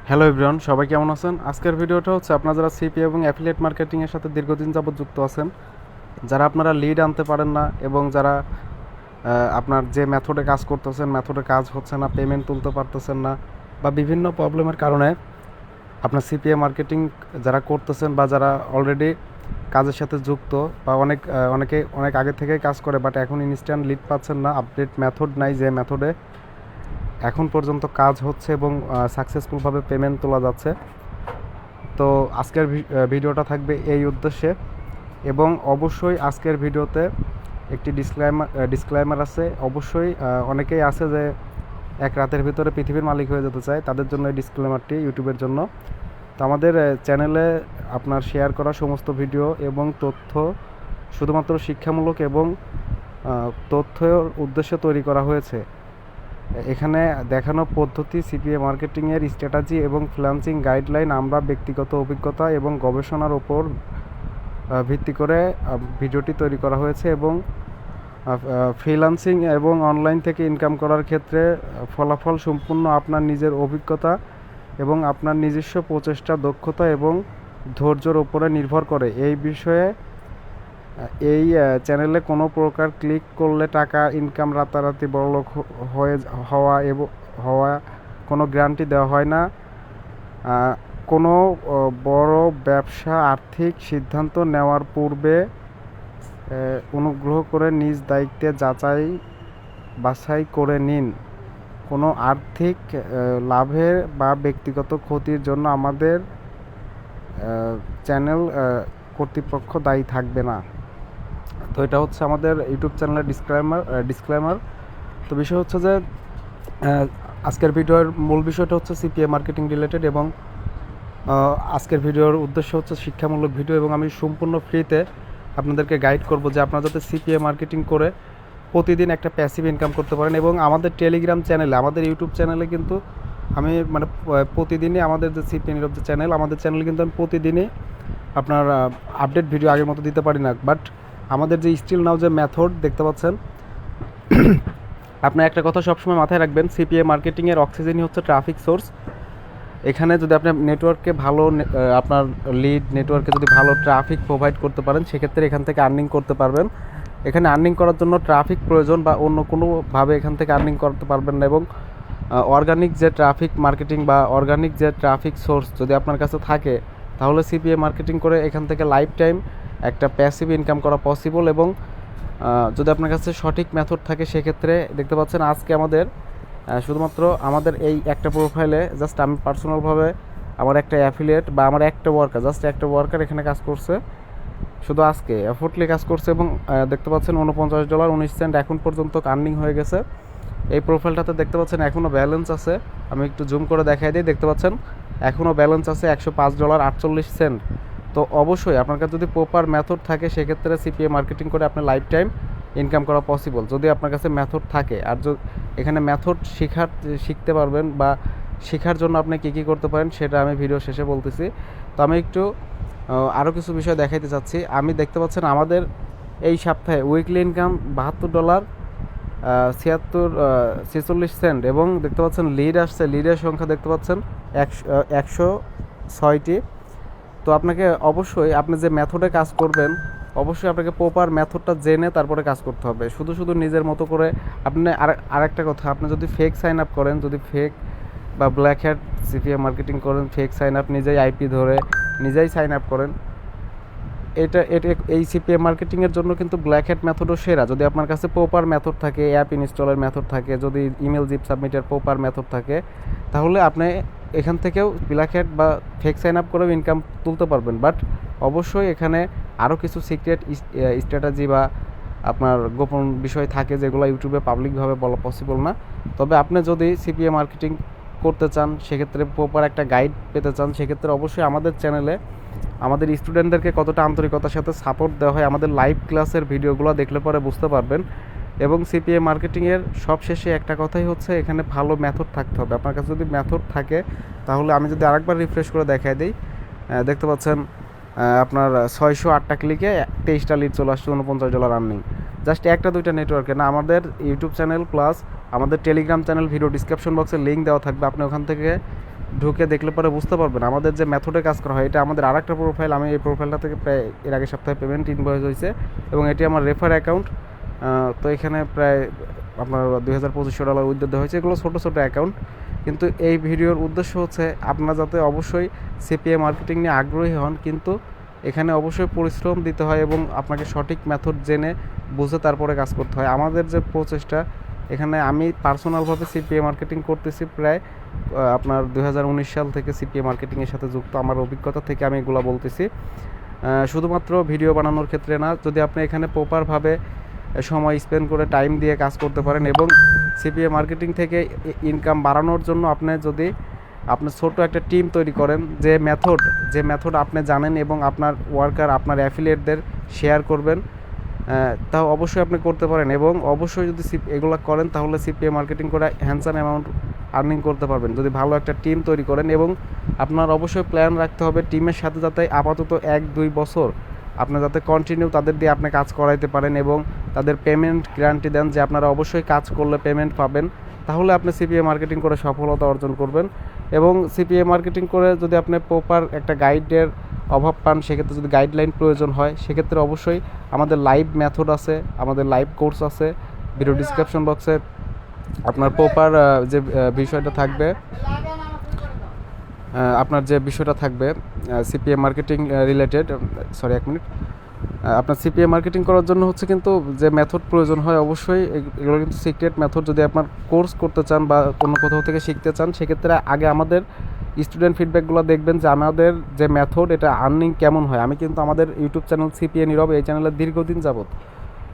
Hello everyone, সবাই কেমন আছেন? আজকের ভিডিওটা হচ্ছে আপনারা যারা সিপি এবং অ্যাফিলিয়েট মার্কেটিংয়ের সাথে দীর্ঘদিন যাবত যুক্ত আছেন, যারা আপনারা লিড আনতে পারেন না এবং যারা আপনার যে মেথডে কাজ করতেছেন মেথডে কাজ হচ্ছে না, পেমেন্ট তুলতে পারতেছেন না বা বিভিন্ন প্রবলেমের কারণে আপনার সিপিএ মার্কেটিং যারা করতেছেন বা যারা অলরেডি কাজের সাথে যুক্ত বা অনেকে অনেক আগে থেকেই কাজ করে বাট এখন ইনস্ট্যান্ট লিড পাচ্ছেন না, আপডেট মেথড নাই যে মেথডে এখন পর্যন্ত কাজ হচ্ছে এবং সাকসেসফুলভাবে পেমেন্ট তোলা যাচ্ছে। তো আজকের ভিডিওটা থাকবে এই উদ্দেশ্যে এবং অবশ্যই আজকের ভিডিওতে একটি ডিসক্লাইমার আছে। অবশ্যই অনেকেই আছে যে এক রাতের ভিতরে পৃথিবীর মালিক হয়ে যেতে চায়, তাদের জন্য এই ডিসক্লেমারটি ইউটিউবের জন্য। তো আমাদের চ্যানেলে আপনার শেয়ার করা সমস্ত ভিডিও এবং তথ্য শুধুমাত্র শিক্ষামূলক এবং তথ্যের উদ্দেশ্যে তৈরি করা হয়েছে। এখানে দেখানো পদ্ধতি সিপিএ মার্কেটিংয়ের স্ট্র্যাটেজি এবং ফ্রিল্যান্সিং গাইডলাইন আমরা ব্যক্তিগত অভিজ্ঞতা এবং গবেষণার ওপর ভিত্তি করে ভিডিওটি তৈরি করা হয়েছে এবং ফ্রিল্যান্সিং এবং অনলাইন থেকে ইনকাম করার ক্ষেত্রে ফলাফল সম্পূর্ণ আপনার নিজের অভিজ্ঞতা এবং আপনার নিজস্ব প্রচেষ্টা, দক্ষতা এবং ধৈর্যের উপরে নির্ভর করে। এই বিষয়ে এই চ্যানেলে কোনো প্রকার ক্লিক করলে টাকা ইনকাম, রাতারাতি বড়লোক হয়ে হওয়া এবং হওয়া কোনো গ্যারান্টি দেওয়া হয় না। কোনো বড় ব্যবসা আর্থিক সিদ্ধান্ত নেওয়ার পূর্বে অনুগ্রহ করে নিজ দায়িত্বে বাছাই করে নিন। কোনো আর্থিক লাভের বা ব্যক্তিগত ক্ষতির জন্য আমাদের চ্যানেল কর্তৃপক্ষ দায়ী থাকবে না। তো এটা হচ্ছে আমাদের ইউটিউব চ্যানেলের ডিসক্লেমার। তো বিষয় হচ্ছে যে আজকের ভিডিওর মূল বিষয়টা হচ্ছে সিপিএ মার্কেটিং রিলেটেড এবং আজকের ভিডিওর উদ্দেশ্য হচ্ছে শিক্ষামূলক ভিডিও এবং আমি সম্পূর্ণ ফ্রিতে আপনাদেরকে গাইড করব যে আপনারা যাতে সিপিএ মার্কেটিং করে প্রতিদিন একটা প্যাসিভ ইনকাম করতে পারেন। এবং আমাদের টেলিগ্রাম চ্যানেলে, আমাদের ইউটিউব চ্যানেলে কিন্তু আমি প্রতিদিনই আমাদের যে সিপিএ নীরব যে চ্যানেল, আমাদের চ্যানেলে কিন্তু আমি প্রতিদিনই আপনার আপডেট ভিডিও আগের মতো দিতে পারি না। বাট আমাদের যে স্টিল নাও যে মেথড দেখতে পাচ্ছেন, আপনার একটা কথা সবসময় মাথায় রাখবেন, সিপিএ মার্কেটিংয়ের অক্সিজেনই হচ্ছে ট্রাফিক সোর্স। এখানে যদি আপনি নেটওয়ার্কে ভালো আপনার লিড নেটওয়ার্কে যদি ভালো ট্রাফিক প্রোভাইড করতে পারেন, সেক্ষেত্রে এখান থেকে আর্নিং করতে পারবেন। এখানে আর্নিং করার জন্য ট্রাফিক প্রয়োজন বা অন্য কোনোভাবে এখান থেকে আর্নিং করতে পারবেন না। এবং অর্গানিক যে ট্রাফিক মার্কেটিং বা অর্গানিক যে ট্রাফিক সোর্স যদি আপনার কাছে থাকে, তাহলে সিপিএ মার্কেটিং করে এখান থেকে লাইফ টাইম একটা প্যাসিভ ইনকাম করা পসিবল। এবং যদি আপনার কাছে সঠিক মেথড থাকে, সেক্ষেত্রে দেখতে পাচ্ছেন আজকে আমাদের শুধুমাত্র আমাদের এই একটা প্রোফাইলে জাস্ট আমি পার্সোনালভাবে আমার একটা অ্যাফিলিয়েট বা আমার একটা ওয়ার্কার এখানে কাজ করছে, শুধু আজকে এফোর্টলি কাজ করছে এবং দেখতে পাচ্ছেন $49.19 এখন পর্যন্ত আর্নিং হয়ে গেছে। এই প্রোফাইলটাতে দেখতে পাচ্ছেন এখনও ব্যালেন্স আছে, আমি একটু জুম করে দেখাই দিই। দেখতে পাচ্ছেন এখনও ব্যালেন্স আছে $105.48। তো অবশ্যই আপনার কাছে যদি প্রপার মেথড থাকে, সেক্ষেত্রে সিপিএ মার্কেটিং করে আপনি লাইফ টাইম ইনকাম করা পসিবল যদি আপনার কাছে মেথড থাকে। আর এখানে মেথড শিখতে পারবেন বা শেখার জন্য আপনি কী করতে পারেন সেটা আমি ভিডিও শেষে বলতেছি। তো আমি একটু আরও কিছু বিষয় দেখাইতে চাচ্ছি। আমি দেখতে পাচ্ছেন আমাদের এই সপ্তাহে উইকলি ইনকাম $72.46 এবং দেখতে পাচ্ছেন লিড আসছে, লিডের সংখ্যা দেখতে পাচ্ছেন 106টি। তো আপনাকে অবশ্যই আপনি যে মেথডে কাজ করবেন, অবশ্যই আপনাকে প্রপার মেথডটা জেনে তারপরে কাজ করতে হবে। শুধু নিজের মতো করে আপনি আরেকটা কথা, আপনি যদি ফেক সাইন আপ করেন, যদি ফেক বা ব্ল্যাক হ্যাট সিপিএ মার্কেটিং করেন, ফেক সাইন আপ নিজেই আইপি ধরে নিজেই সাইন আপ করেন, এটা এই সিপিএ মার্কেটিংয়ের জন্য কিন্তু ব্ল্যাক হ্যাট মেথডও সেরা। যদি আপনার কাছে প্রপার মেথড থাকে, অ্যাপ ইনস্টলের মেথড থাকে, যদি ইমেল জিপ সাবমিটের প্রপার মেথড থাকে, তাহলে আপনি এখান থেকেও ব্ল্যাক হ্যাট বা ফেক সাইন আপ করেও ইনকাম তুলতে পারবেন। বাট অবশ্যই এখানে আরও কিছু সিক্রেট স্ট্র্যাটেজি বা আপনার গোপন বিষয় থাকে, যেগুলো ইউটিউবে পাবলিকভাবে বলা পসিবল না। তবে আপনি যদি সিপিএ মার্কেটিং করতে চান, সেক্ষেত্রে প্রপার একটা গাইড পেতে চান, সেক্ষেত্রে অবশ্যই আমাদের চ্যানেলে আমাদের স্টুডেন্টদেরকে কতটা আন্তরিকতার সাথে সাপোর্ট দেওয়া হয় আমাদের লাইভ ক্লাসের ভিডিওগুলো দেখলে পরে বুঝতে পারবেন। এবং সিপিএ মার্কেটিংয়ের সবশেষে একটা কথাই হচ্ছে, এখানে ভালো মেথড থাকতে হবে। আপনার কাছে যদি মেথড থাকে, তাহলে আমি যদি আরেকবার রিফ্রেশ করে দেখাই দিই, দেখতে পাচ্ছেন আপনার 608টা ক্লিকে 23টা লিড চলে আসছে, $49 আর্নিং। জাস্ট একটা দুইটা নেটওয়ার্কে না, আমাদের ইউটিউব চ্যানেল প্লাস আমাদের টেলিগ্রাম চ্যানেল ভিডিও ডিসক্রিপশন বক্সে লিঙ্ক দেওয়া থাকবে, আপনি ওখান থেকে ঢুকে দেখলে পরে বুঝতে পারবেন আমাদের যে মেথডে কাজ করা হয়। এটা আমাদের আরেকটা প্রোফাইল, আমি এই প্রোফাইলটা থেকে প্রায় এর আগের সপ্তাহে পেমেন্ট ইনভয়েস হয়েছে এবং এটি আমার রেফার অ্যাকাউন্ট। তো এখানে প্রায় আপনার $2,2500 উইথড্র দেওয়া হয়েছে। এগুলো ছোটো ছোটো অ্যাকাউন্ট, কিন্তু এই ভিডিওর উদ্দেশ্য হচ্ছে আপনারা যাতে অবশ্যই সিপিএ মার্কেটিং নিয়ে আগ্রহী হন, কিন্তু এখানে অবশ্যই পরিশ্রম দিতে হয় এবং আপনাকে সঠিক মেথড জেনে বুঝে তারপরে কাজ করতে হয়। আমাদের যে প্রচেষ্টা, এখানে আমি পার্সোনালভাবে সিপিএ মার্কেটিং করতেছি প্রায় আপনার 2019 সাল থেকে সিপিএ মার্কেটিংয়ের সাথে যুক্ত। আমার অভিজ্ঞতা থেকে আমি এগুলো বলতেছি, শুধুমাত্র ভিডিও বানানোর ক্ষেত্রে না। যদি আপনি এখানে প্রপারভাবে সময় স্পেন্ড করে টাইম দিয়ে কাজ করতে পারেন এবং সিপিএ মার্কেটিং থেকে ইনকাম বাড়ানোর জন্য আপনি ছোট একটা টিম তৈরি করেন, যে মেথড আপনি জানেন এবং আপনার ওয়ার্কার, আপনার অ্যাফিলিয়েটদের শেয়ার করবেন, তাও অবশ্যই আপনি করতে পারেন। এবং অবশ্যই যদি এগুলো করেন তাহলে সিপিএ মার্কেটিং করে হ্যান্ডসাম অ্যামাউন্ট আর্নিং করতে পারবেন যদি ভালো একটা টিম তৈরি করেন। এবং আপনার অবশ্যই প্ল্যান রাখতে হবে টিমের সাথে যাতে আপাতত 1-2 বছর আপনি যাতে কন্টিনিউ তাদের দিয়ে আপনি কাজ করাইতে পারেন এবং তাদের পেমেন্ট গ্যারান্টি দেন যে আপনারা অবশ্যই কাজ করলে পেমেন্ট পাবেন, তাহলে আপনি সিপিএ মার্কেটিং করে সফলতা অর্জন করবেন। এবং সিপিএ মার্কেটিং করে যদি আপনি প্রপার একটা গাইডের অভাব পান, সেক্ষেত্রে যদি গাইডলাইন প্রয়োজন হয়, সেক্ষেত্রে অবশ্যই আমাদের লাইভ মেথড আছে, আমাদের লাইভ কোর্স আছে। ভিডিও ডিসক্রিপশন বক্সে আপনার প্রপার যে বিষয়টা থাকবে, আপনার যে বিষয়টা থাকবে সিপিএ মার্কেটিং রিলেটেড, এক মিনিট, আপনার সিপিএ মার্কেটিং করার জন্য হচ্ছে কিন্তু যে মেথড প্রয়োজন হয়, অবশ্যই এগুলো কিন্তু সিক্রেট মেথড। যদি আপনার কোর্স করতে চান বা অন্য কোথাও থেকে শিখতে চান, সেক্ষেত্রে আগে আমাদের স্টুডেন্ট ফিডব্যাকগুলো দেখবেন যে আমাদের যে মেথড এটা আর্নিং কেমন হয়। আমি কিন্তু আমাদের ইউটিউব চ্যানেল সিপিএ নীরব, এই চ্যানেলে দীর্ঘদিন যাবত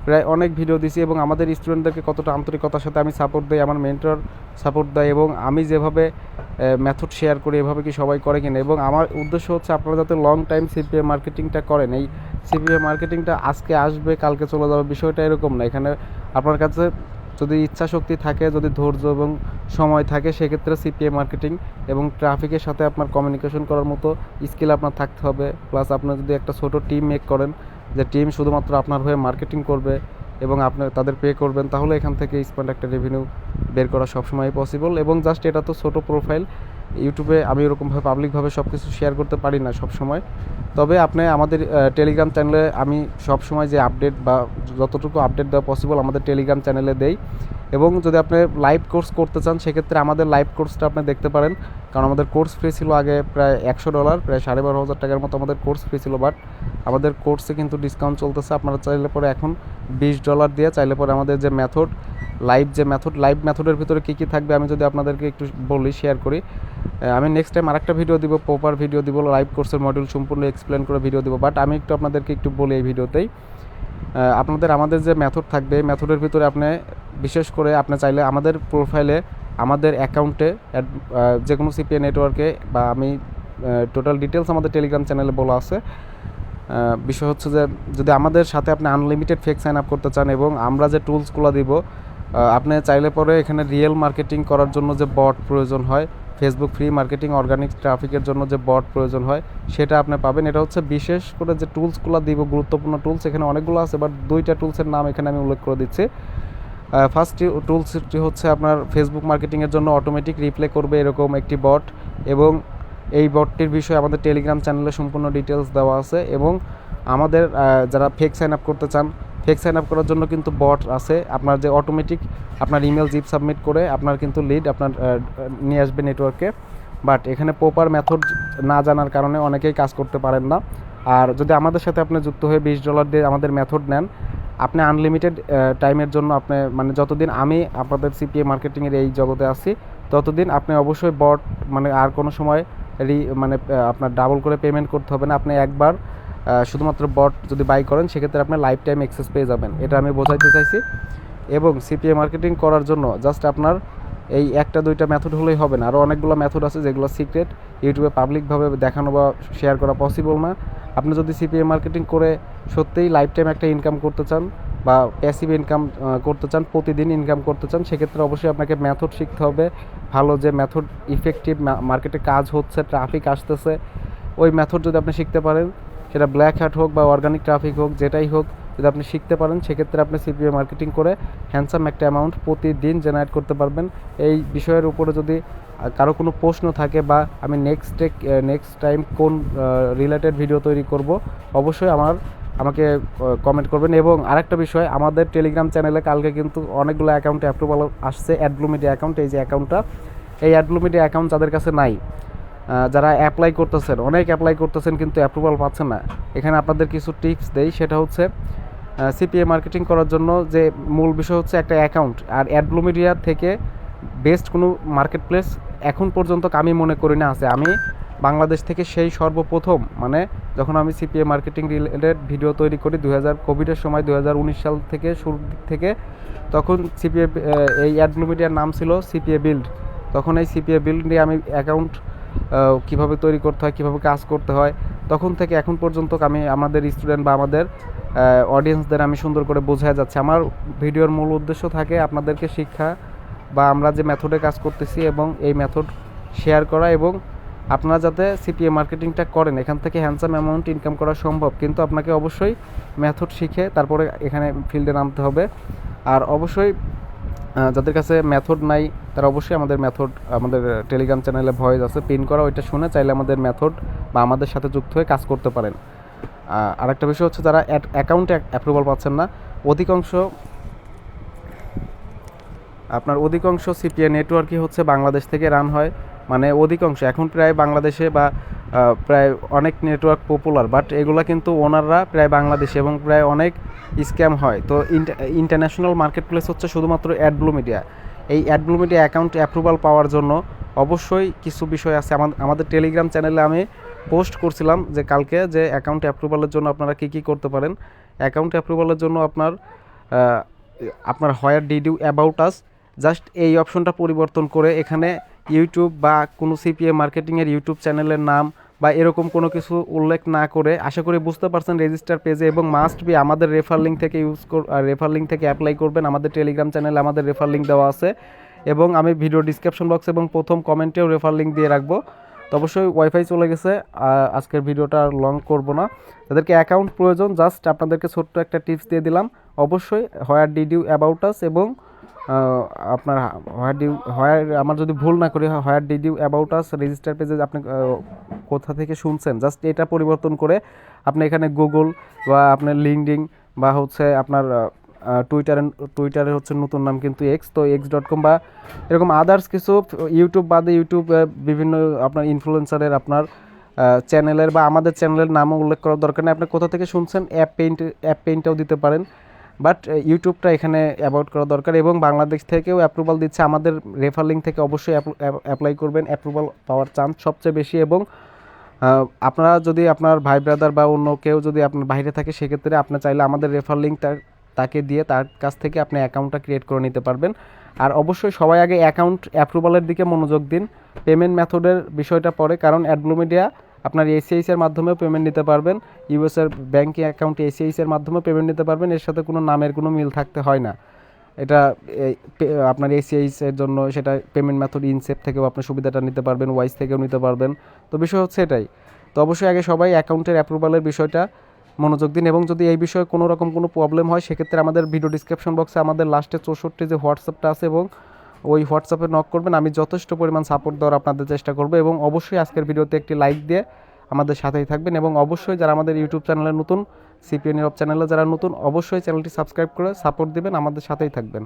প্রায় অনেক ভিডিও দিছি এবং আমাদের স্টুডেন্টদেরকে কতটা আন্তরিকতার সাথে আমি সাপোর্ট দিই, আমার মেন্টর সাপোর্ট দেয় এবং আমি যেভাবে মেথড শেয়ার করি এভাবে কি সবাই করে কিনা। এবং আমার উদ্দেশ্য হচ্ছে আপনারা যাতে লং টাইম সিপিএ মার্কেটিংটা করেন। এই সিপিএ মার্কেটিংটা আজকে আসবে কালকে চলে যাবে, বিষয়টা এরকম না। এখানে আপনার কাছে যদি ইচ্ছা শক্তি থাকে, যদি ধৈর্য এবং সময় থাকে, সেক্ষেত্রে সিপিএ মার্কেটিং এবং ট্রাফিকের সাথে আপনার কমিউনিকেশন করার মতো স্কিল আপনার থাকতে হবে। প্লাস আপনার যদি একটা ছোট টিম মেক করেন, যে টিম শুধুমাত্র আপনার হয়ে মার্কেটিং করবে এবং আপনি তাদের পে করবেন, তাহলে এখান থেকে স্পেন্ড একটা রেভিনিউ বের করা সবসময় পসিবল। এবং জাস্ট এটা তো ছোটো প্রোফাইল, ইউটিউবে আমি ওরকমভাবে পাবলিকভাবে সব কিছু শেয়ার করতে পারি না সব সময়। তবে আপনি আমাদের টেলিগ্রাম চ্যানেলে আমি সব সময় যে আপডেট বা যতটুকু আপডেট দেওয়া পসিবল আমাদের টেলিগ্রাম চ্যানেলে দেই। এবং যদি আপনি লাইভ কোর্স করতে চান, সেক্ষেত্রে আমাদের লাইভ কোর্সটা আপনি দেখতে পারেন, কারণ আমাদের কোর্স ফি ছিল আগে প্রায় $100, প্রায় $12,500 মতো আমাদের কোর্স ফি ছিল। বাট আমাদের কোর্সে কিন্তু ডিসকাউন্ট চলতেছে, আপনারা চাইলে পরে এখন $20 দিয়ে চাইলে পরে আমাদের যে মেথড, লাইভ মেথডের ভিতরে কী কী থাকবে আমি যদি আপনাদেরকে একটু বলি, শেয়ার করি। আমি নেক্সট টাইম আরেকটা ভিডিও দিব, প্রপার ভিডিও দিব, লাইভ কোর্সের মডিউল সম্পূর্ণ এক্সপ্লেন করে ভিডিও দিব। বাট আমি আপনাদেরকে একটু বলি এই ভিডিওতেই, আমাদের যে মেথড থাকবে, এই মেথডের ভিতরে আপনি বিশেষ করে আপনি চাইলে আমাদের প্রোফাইলে, আমাদের অ্যাকাউন্টে, যে কোনো সিপিএ নেটওয়ার্কে, বা আমি টোটাল ডিটেলস আমাদের টেলিগ্রাম চ্যানেলে বলা আছে। বিষয় হচ্ছে যে যদি আমাদের সাথে আপনি আনলিমিটেড ফেক সাইন আপ করতে চান এবং আমরা যে টুলসগুলো দিব, আপনি চাইলে পরে এখানে রিয়েল মার্কেটিং করার জন্য যে বট প্রয়োজন হয়, ফেসবুক ফ্রি মার্কেটিং, অর্গানিক ট্রাফিকের জন্য যে বট প্রয়োজন হয়, সেটা আপনি পাবেন। এটা হচ্ছে বিশেষ করে যে টুলসগুলো দিব, গুরুত্বপূর্ণ টুলস এখানে অনেকগুলো আছে, বাট 2টা টুলসের নাম এখানে আমি উল্লেখ করে দিচ্ছি। ফার্স্ট টুলসটি হচ্ছে আপনার ফেসবুক মার্কেটিংয়ের জন্য অটোমেটিক রিপ্লে করবে এরকম একটি বট, এবং এই বটটির বিষয়ে আমাদের টেলিগ্রাম চ্যানেলে সম্পূর্ণ ডিটেলস দেওয়া আছে। এবং আমাদের যারা ফেক সাইন আপ করতে চান, ফেক সাইন আপ করার জন্য কিন্তু বট আছে, আপনার যে অটোমেটিক আপনার ইমেল জিপ সাবমিট করে আপনার কিন্তু লিড আপনার নিয়ে আসবে নেটওয়ার্কে। বাট এখানে প্রপার মেথড না জানার কারণে অনেকেই কাজ করতে পারেন না। আর যদি আমাদের সাথে আপনি যুক্ত হয়ে $20 দিয়ে আমাদের মেথড নেন, আপনি আনলিমিটেড টাইমের জন্য আপনি মানে যতদিন আমি আপনাদের সিপিএ মার্কেটিংয়ের এই জগতে আছি, ততদিন আপনি অবশ্যই বট মানে আর কোনো সময় আপনার ডাবল করে পেমেন্ট করতে হবে না। আপনি একবার শুধুমাত্র বট যদি বাই করেন, সেক্ষেত্রে আপনি লাইফ টাইম অ্যাক্সেস পেয়ে যাবেন, এটা আমি বোঝাইতে চাইছি। এবং সিপিএ মার্কেটিং করার জন্য জাস্ট আপনার এই 1-2টা মেথড হলেই হবে না, আরও অনেকগুলো মেথড আছে যেগুলো সিক্রেট, ইউটিউবে পাবলিকভাবে দেখানো বা শেয়ার করা পসিবল না। আপনি যদি সিপিএ মার্কেটিং করে সত্যিই লাইফ টাইম একটা ইনকাম করতে চান বা প্যাসিভ ইনকাম করতে চান, প্রতিদিন ইনকাম করতে চান, সেক্ষেত্রে অবশ্যই আপনাকে মেথড শিখতে হবে ভালো, যে মেথড ইফেক্টিভ, মার্কেটে কাজ হচ্ছে, ট্রাফিক আসতেছে, ওই মেথড যদি আপনি শিখতে পারেন, সেটা ব্ল্যাক হ্যাট হোক বা অর্গানিক ট্রাফিক হোক, যেটাই হোক, যদি আপনি শিখতে পারেন সেক্ষেত্রে আপনি সিপিএ মার্কেটিং করে হ্যান্ডসাম একটা অ্যামাউন্ট প্রতিদিন জেনারেট করতে পারবেন। এই বিষয়ের উপরে যদি কারো কোনো প্রশ্ন থাকে বা আমি নেক্সট টাইম কোন রিলেটেড ভিডিও তৈরি করব, অবশ্যই আমাকে কমেন্ট করবেন। এবং আরেকটা বিষয়, আমাদের টেলিগ্রাম চ্যানেলে কালকে কিন্তু অনেকগুলো অ্যাকাউন্টে অ্যাপ্রুভাল আসছে, অ্যাডব্লু মিডিয়া অ্যাকাউন্ট, এই যে অ্যাকাউন্টটা, এই অ্যাডব্লু মিডিয়া অ্যাকাউন্ট যাদের কাছে নাই, যারা অ্যাপ্লাই করতেছেন, অনেক অ্যাপ্লাই করতেছেন কিন্তু অ্যাপ্রুভাল পাচ্ছেন না, এখানে আপনাদের কিছু টিপস দেই। সেটা হচ্ছে সিপিএ মার্কেটিং করার জন্য যে মূল বিষয় হচ্ছে একটা অ্যাকাউন্ট। আর অ্যাডব্লু মিডিয়া থেকে বেস্ট কোনো মার্কেট প্লেস এখন পর্যন্ত আমি মনে করি না আছে। আমি বাংলাদেশ থেকে সেই সর্বপ্রথম, মানে যখন আমি সিপিএ মার্কেটিং রিলেটেড ভিডিও তৈরি করি কোভিডের সময় 2019 সাল থেকে শুরুর দিক থেকে, তখন সিপিএ এই অ্যাডব্লু মিডিয়ার নাম ছিল সিপিএ বিল্ড। তখন এই সিপিএ বিল্ড নিয়ে আমি অ্যাকাউন্ট কীভাবে তৈরি করতে হয়, কীভাবে কাজ করতে হয়, তখন থেকে এখন পর্যন্ত আমি আমাদের স্টুডেন্ট বা আমাদের অডিয়েন্সদের আমি সুন্দর করে বোঝায় যাচ্ছে। আমার ভিডিওর মূল উদ্দেশ্য থাকে আপনাদেরকে শিক্ষা বা আমরা যে মেথডে কাজ করতেছি এবং এই মেথড শেয়ার করা, এবং আপনারা যাতে সিপিএ মার্কেটিংটা করেন, এখান থেকে হ্যান্ডসাম অ্যামাউন্ট ইনকাম করা সম্ভব, কিন্তু আপনাকে অবশ্যই মেথড শিখে তারপরে এখানে ফিল্ডে নামতে হবে। আর অবশ্যই যাদের কাছে মেথড নাই তারা অবশ্যই আমাদের টেলিগ্রাম চ্যানেলে ভয়েস আছে পিন করা, ওইটা শুনে চাইলে আমাদের মেথড বা আমাদের সাথে যুক্ত হয়ে কাজ করতে পারেন। আরেকটা বিষয় হচ্ছে, যারা অ্যাকাউন্টে অ্যাপ্রুভাল পাচ্ছেন না, অধিকাংশ সিপিএ নেটওয়ার্কই হচ্ছে বাংলাদেশ থেকে রান হয়। মানে অধিকাংশ, এখন প্রায় বাংলাদেশে বা প্রায় অনেক নেটওয়ার্ক পপুলার, বাট এগুলা কিন্তু ওনাররা প্রায় বাংলাদেশে, এবং প্রায় অনেক স্ক্যাম হয়। তো ইন্টারন্যাশনাল মার্কেট প্লেস হচ্ছে শুধুমাত্র অ্যাডব্লু মিডিয়া। এই অ্যাডব্লু মিডিয়া অ্যাকাউন্ট অ্যাপ্রুভাল পাওয়ার জন্য অবশ্যই কিছু বিষয় আছে। আমাদের টেলিগ্রাম চ্যানেলে আমি পোস্ট করছিলাম যে কালকে, যে অ্যাকাউন্ট অ্যাপ্রুভালের জন্য আপনারা কী করতে পারেন। অ্যাকাউন্ট অ্যাপ্রুভালের জন্য আপনার where did you about us, just এই অপশনটা পরিবর্তন করে এখানে ইউটিউব বা কোনো সিপিএ মার্কেটিংয়ের ইউটিউব চ্যানেলের নাম বা এরকম কোনো কিছু উল্লেখ না করে, আশা করি বুঝতে পারছেন, রেজিস্টার পেজে, এবং মাস্ট বি আমাদের রেফার লিঙ্ক থেকে রেফার লিঙ্ক থেকে অ্যাপ্লাই করবেন। আমাদের টেলিগ্রাম চ্যানেলে আমাদের রেফার লিঙ্ক দেওয়া আছে, এবং আমি ভিডিও ডিসক্রিপশন বক্স এবং প্রথম কমেন্টেও রেফার লিঙ্ক দিয়ে রাখবো। তো অবশ্যই ওয়াইফাই চলে গেছে, আজকের ভিডিওটা লং করব না। তাদেরকে অ্যাকাউন্ট প্রয়োজন, জাস্ট আপনাদেরকে ছোট্ট একটা টিপস দিয়ে দিলাম। অবশ্যই where did you about us, এবং আপনার আমার যদি ভুল না করি, where did you about us register পেজে আপনি কোথা থেকে শুনছেন, জাস্ট এটা পরিবর্তন করে আপনি এখানে গুগল বা আপনার লিঙ্কডিন বা হচ্ছে আপনার টুইটারের হচ্ছে নতুন নাম কিন্তু এক্স, তো x.com বা এরকম আদার্স কিছু ইউটিউব বাদে বিভিন্ন আপনার ইনফ্লুয়েন্সারের আপনার চ্যানেলের বা আমাদের চ্যানেলের নামও উল্লেখ করার দরকার নেই। আপনি কোথা থেকে শুনছেন অ্যাপ পেইন্টটাও দিতে পারেন, বাট ইউটিউবটা এখানে অ্যাভয়েড করা দরকার। এবং বাংলাদেশ থেকেও অ্যাপ্রুভাল দিচ্ছে, আমাদের রেফার লিঙ্ক থেকে অবশ্যই অ্যাপ্লাই করবেন, অ্যাপ্রুভাল পাওয়ার চান্স সবচেয়ে বেশি। এবং আপনারা যদি আপনার ভাই ব্রাদার বা অন্য কেউ যদি আপনার বাইরে থাকে, সেক্ষেত্রে আপনি চাইলে আমাদের রেফার লিঙ্কটা তাকে দিয়ে তার কাছ থেকে আপনি অ্যাকাউন্টটা ক্রিয়েট করে নিতে পারবেন। আর অবশ্যই সবাই আগে অ্যাকাউন্ট অ্যাপ্রুভালের দিকে মনোযোগ দিন, পেমেন্ট মেথডের বিষয়টা পরে, কারণ অ্যাডব্লু মিডিয়া আপনার এসিআইসের মাধ্যমেও পেমেন্ট নিতে পারবেন, ইউএসের ব্যাঙ্কিং অ্যাকাউন্ট এসিআইসের মাধ্যমেও পেমেন্ট নিতে পারবেন। এর সাথে কোনো নামের কোনো মিল থাকতে হয় না। এটা আপনার এসিআইসের জন্য সেটা পেমেন্ট মেথড ইনসেপ থেকেও আপনি সুবিধাটা নিতে পারবেন, ওয়াইস থেকেও নিতে পারবেন। তো বিষয় হচ্ছে এটাই। তো অবশ্যই আগে সবাই অ্যাকাউন্টের অ্যাপ্রুভালের বিষয়টা মনোযোগ দিন, এবং যদি এই বিষয়ে কোনো রকম কোনো প্রবলেম হয়, সেক্ষেত্রে আমাদের ভিডিও ডিসক্রিপশন বক্সে আমাদের লাস্টে 64 যে হোয়াটসঅ্যাপটা আছে, এবং ওই হোয়াটসঅ্যাপে নক করবেন। আমি যথেষ্ট পরিমাণ সাপোর্ট দেওয়ার আপনাদের চেষ্টা করবো। এবং অবশ্যই আজকের ভিডিওতে একটি লাইক দিয়ে আমাদের সাথেই থাকবেন, এবং অবশ্যই যারা আমাদের ইউটিউব চ্যানেলে নতুন, সিপিএ নীরব চ্যানেলে যারা নতুন, অবশ্যই চ্যানেলটি সাবস্ক্রাইব করে সাপোর্ট দিবেন, আমাদের সাথেই থাকবেন।